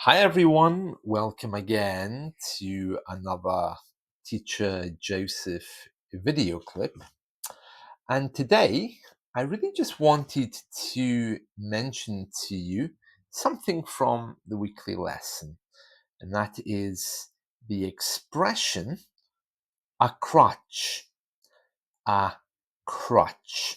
Hi everyone, welcome again to another Teacher Joseph video clip. And today I really just wanted to mention to you something from the weekly lesson, and that is the expression a crutch. A crutch.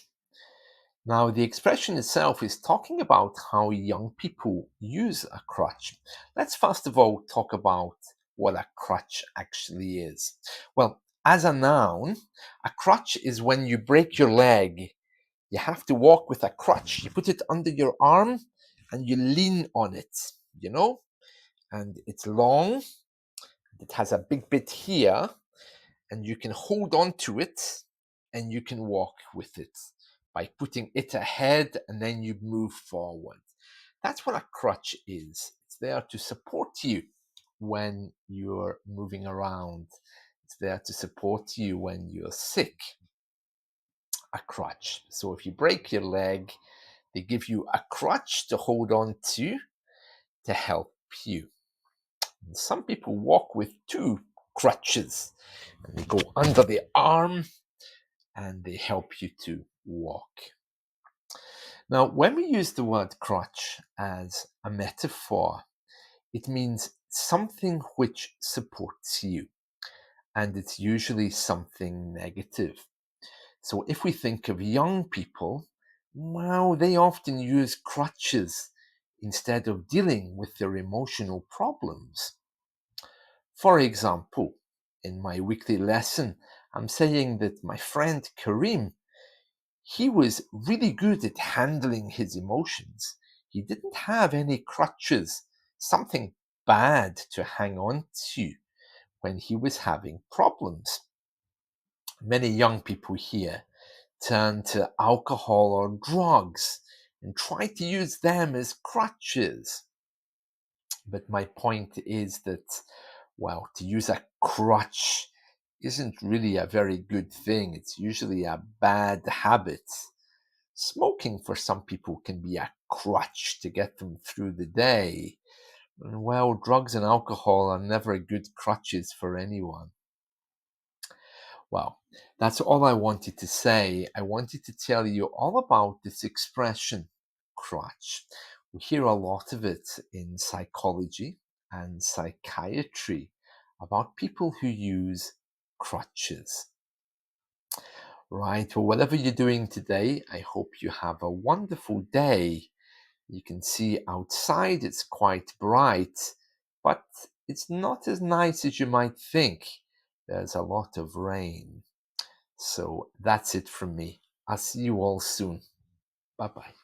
Now, the expression itself is talking about how young people use a crutch. Let's first of all talk about what a crutch actually is. Well, as a noun, a crutch is when you break your leg. You have to walk with a crutch. You put it under your arm and you lean on it, you know? And it's long, it has a big bit here, and you can hold on to it and you can walk with it by putting it ahead and then you move forward. That's what a crutch is. It's there to support you when you're moving around. It's there to support you when you're sick. A crutch. So if you break your leg, they give you a crutch to hold on to help you. And some people walk with two crutches and they go under the arm and they help you to walk. Now, when we use the word crutch as a metaphor, it means something which supports you, and it's usually something negative. So if we think of young people, well, they often use crutches instead of dealing with their emotional problems. For example, in my weekly lesson, I'm saying that my friend Kareem, he was really good at handling his emotions. He didn't have any crutches, something bad to hang on to when he was having problems. Many young people here turn to alcohol or drugs and try to use them as crutches. But my point is that, well, to use a crutch isn't really a very good thing. It's usually a bad habit. Smoking for some people can be a crutch to get them through the day. And well, drugs and alcohol are never good crutches for anyone. Well, that's all I wanted to say. I wanted to tell you all about this expression, crutch. We hear a lot of it in psychology and psychiatry about people who use crutches. Right, well, whatever you're doing today, I hope you have a wonderful day. You can see outside it's quite bright, but it's not as nice as you might think. There's a lot of rain. So that's it from me. I'll see you all soon. Bye bye.